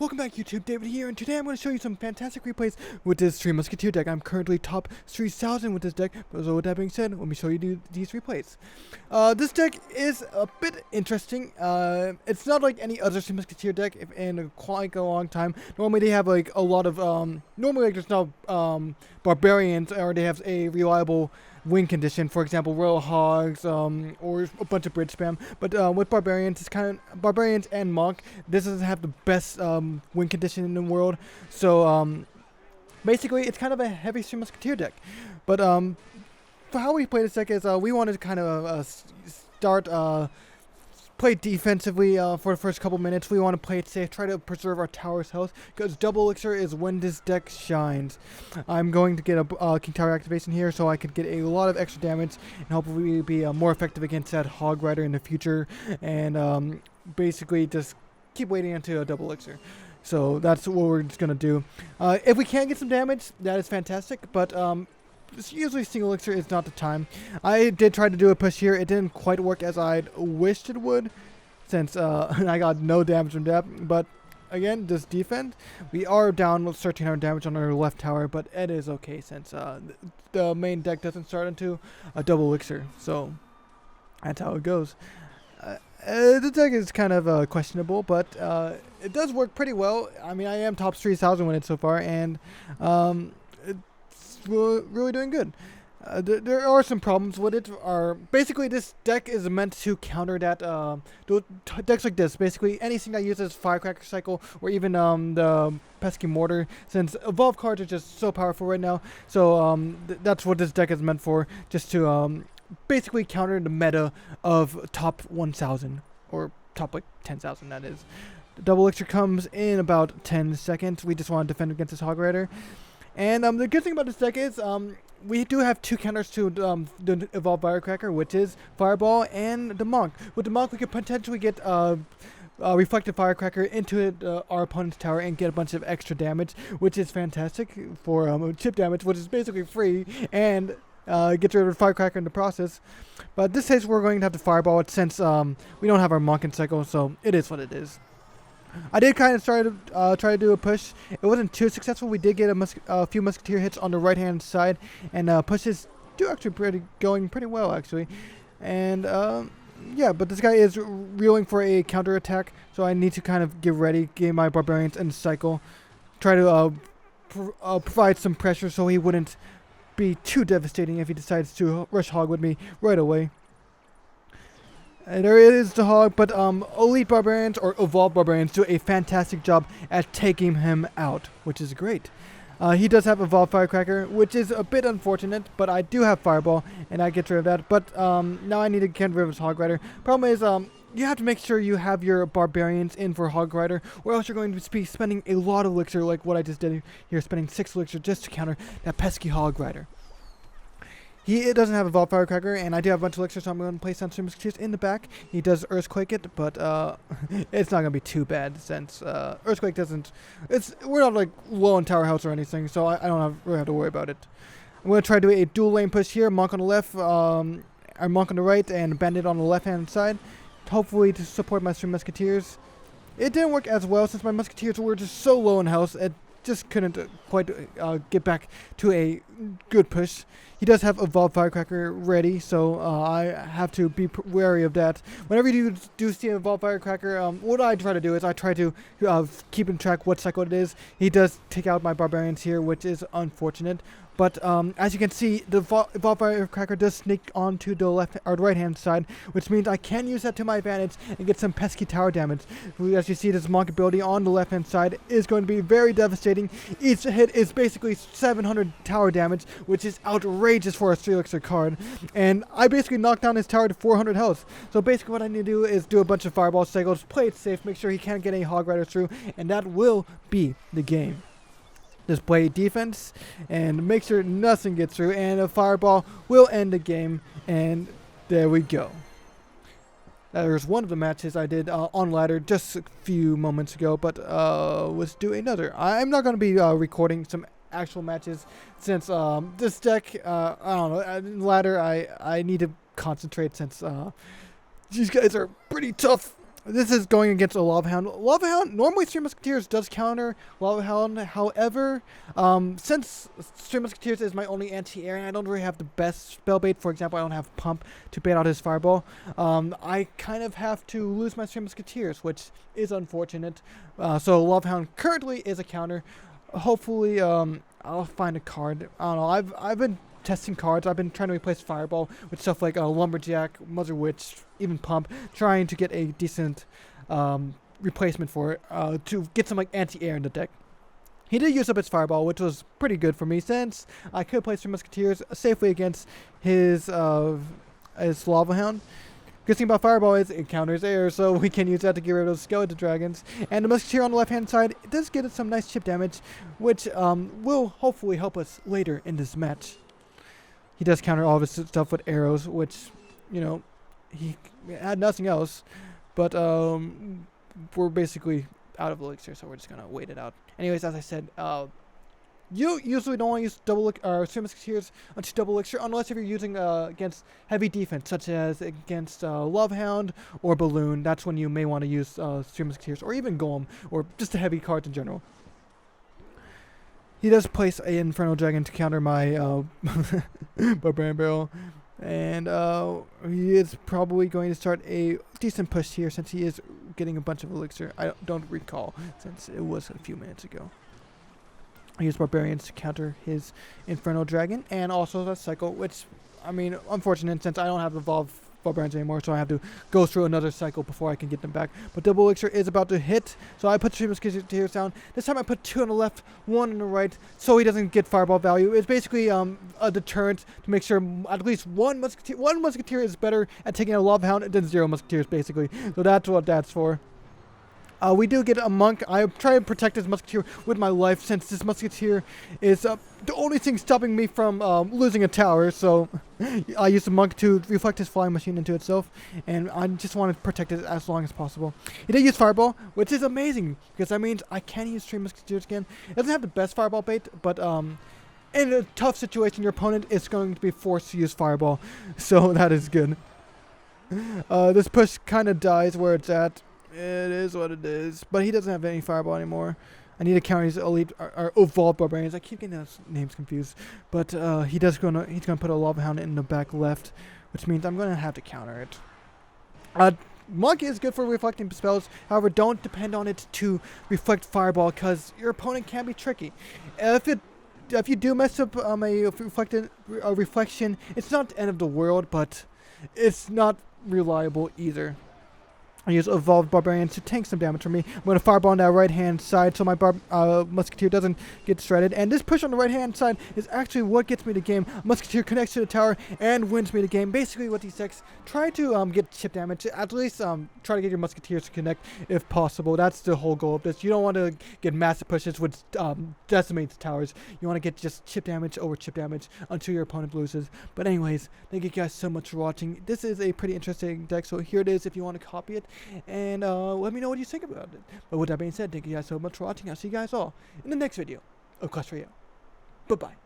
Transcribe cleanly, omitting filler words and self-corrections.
Welcome back YouTube, David here, and today I'm going to show you some fantastic replays with this Three Musketeer deck. I'm currently top 3,000 with this deck, so with that being said, let me show you these replays. This deck is a bit interesting. It's not like any other Three Musketeer deck in quite a long time. Normally they have like a lot of, normally like there's no barbarians, or they have a reliable win condition, for example Royal Hogs, or a bunch of bridge spam. But with barbarians, it's kind of barbarians and monk. This doesn't have the best win condition in the world, so basically it's kind of a heavy Three Musketeer deck. But for how we play this deck is we wanted to kind of start play defensively for the first couple minutes. We want to play it safe, try to preserve our tower's health, because double elixir is when this deck shines. I'm going to get a King Tower activation here so I could get a lot of extra damage and hopefully be more effective against that Hog Rider in the future, and basically just keep waiting until a double elixir. So that's what we're just going to do. If we can get some damage, that is fantastic, but usually single elixir is not the time. I did try to do a push here. It didn't quite work as I wished it would, since I got no damage from that. But again, just defend. We are down with 1,300 damage on our left tower, but it is okay since the main deck doesn't start into a double elixir. So that's how it goes. The deck is kind of questionable, but it does work pretty well. I mean, I am top 3,000 with it so far, and really doing good. There are some problems with it. Basically this deck is meant to counter that decks like this. Basically anything that uses Firecracker Cycle or even the pesky mortar, since evolve cards are just so powerful right now. So that's what this deck is meant for, just to basically counter the meta of top 1,000 or top like 10,000. That is. The double elixir comes in about 10 seconds. We just want to defend against this Hog Rider. And the good thing about this deck is we do have two counters to the Evolved Firecracker, which is Fireball and the Monk. With the Monk, we could potentially get Reflected Firecracker into our opponent's tower and get a bunch of extra damage, which is fantastic for chip damage, which is basically free, and get rid of Firecracker in the process. But this case, we're going to have to Fireball it since we don't have our Monk in cycle, so it is what it is. I did kind of try to do a push. It wasn't too successful. We did get a few Musketeer hits on the right-hand side, and pushes do actually going pretty well, actually. And yeah, but this guy is reeling for a counter attack, so I need to kind of get ready, get my Barbarians in cycle, try to provide some pressure so he wouldn't be too devastating if he decides to rush Hog with me right away. There is the Hog, but Elite Barbarians or Evolved Barbarians do a fantastic job at taking him out, which is great. He does have Evolved Firecracker, which is a bit unfortunate, but I do have Fireball, and I get rid of that. But now I need to get rid of his Hog Rider. Problem is, you have to make sure you have your Barbarians in for Hog Rider, or else you're going to be spending a lot of elixir, like what I just did here, spending 6 elixir just to counter that pesky Hog Rider. He doesn't have a Evolved Firecracker, and I do have a bunch of elixir, so I'm going to place on Three Musketeers in the back. He does Earthquake it, but it's not going to be too bad, since Earthquake doesn't... We're not like low on tower health or anything, so I don't really have to worry about it. I'm going to try to do a dual lane push here, Monk on the left, or Monk on the right, and Bandit on the left-hand side, hopefully to support my Three Musketeers. It didn't work as well, since my Musketeers were just so low in health. It just couldn't quite get back to a good push. He does have Evolved Firecracker ready, so I have to be wary of that. Whenever you do see an Evolved Firecracker, what I try to do is I try to keep in track what cycle it is. He does take out my Barbarians here, which is unfortunate. But as you can see, the Evolved Firecracker does sneak onto the left or right-hand side, which means I can use that to my advantage and get some pesky tower damage. As you see, this Monk ability on the left-hand side is going to be very devastating. Each hit is basically 700 tower damage, which is outrageous for a 3 elixir card. And I basically knocked down his tower to 400 health. So basically what I need to do is do a bunch of Fireball cycles, play it safe, make sure he can't get any Hog Riders through, and that will be the game. Just play defense and make sure nothing gets through, and a Fireball will end the game, and there we go. There's one of the matches I did on ladder just a few moments ago, but let's do another. I'm not going to be recording some actual matches, since this deck, I don't know, ladder I need to concentrate, since these guys are pretty tough. This is going against a Lava Hound. Lava Hound, normally Three Musketeers does counter Lava Hound. However, since Three Musketeers is my only anti-air and I don't really have the best spell bait, for example, I don't have Pump to bait out his Fireball, I kind of have to lose my Three Musketeers, which is unfortunate. So Lava Hound currently is a counter. Hopefully, I'll find a card. I don't know, I've been testing cards. I've been trying to replace Fireball with stuff like Lumberjack, Mother Witch, even Pump, trying to get a decent replacement for it to get some like anti-air in the deck. He did use up his Fireball, which was pretty good for me since I could play Three Musketeers safely against his Lava Hound. Good thing about Fireball is it counters air, so we can use that to get rid of those Skeleton Dragons. And the Musketeer on the left-hand side does get us some nice chip damage, which will hopefully help us later in this match. He does counter all of his stuff with arrows, which, you know, he had nothing else. But we're basically out of elixir, so we're just going to wait it out. Anyways, as I said, you usually don't want to use Three Musketeers onto double elixir unless if you're using against heavy defense, such as against Love Hound or Balloon. That's when you may want to use Three Musketeers, or even Golem, or just the heavy cards in general. He does place an Infernal Dragon to counter my Barbarian Barrel. And he is probably going to start a decent push here since he is getting a bunch of elixir. I don't recall since it was a few minutes ago. I use Barbarians to counter his Infernal Dragon and also the cycle, which, I mean, unfortunate since I don't have Evolved Barbarians anymore, so I have to go through another cycle before I can get them back. But double elixir is about to hit, so I put 3 Musketeers down. This time I put 2 on the left, 1 on the right, so he doesn't get Fireball value. It's basically a deterrent to make sure at least one Musketeer is better at taking a Love Hound than 0 Musketeers, basically. So that's what that's for. We do get a monk. I try to protect this musketeer with my life since this musketeer is the only thing stopping me from losing a tower. So I use the monk to reflect his flying machine into itself, and I just want to protect it as long as possible. He did use Fireball, which is amazing because that means I can use 3 Musketeers again. It doesn't have the best Fireball bait, but in a tough situation, your opponent is going to be forced to use Fireball, so that is good. This push kind of dies where it's at. It is what it is, but he doesn't have any Fireball anymore. I need to counter his elite or Evolved Barbarians. I keep getting those names confused, but he's gonna put a Lava Hound in the back left, which means I'm gonna have to counter it. Monk is good for reflecting spells. However, don't depend on it to reflect Fireball because your opponent can be tricky. If you do mess up a reflection, it's not the end of the world, but it's not reliable either. I use Evolved Barbarians to tank some damage from me. I'm going to Fireball on that right-hand side so my Musketeer doesn't get shredded. And this push on the right-hand side is actually what gets me the game. Musketeer connects to the tower and wins me the game. Basically, what these decks try to get chip damage. At least try to get your Musketeers to connect if possible. That's the whole goal of this. You don't want to get massive pushes which decimates towers. You want to get just chip damage over chip damage until your opponent loses. But anyways, thank you guys so much for watching. This is a pretty interesting deck, so here it is if you want to copy it. And let me know what you think about it. But with that being said, thank you guys so much for watching. I'll see you guys all in the next video of Clash Royale. Bye-bye.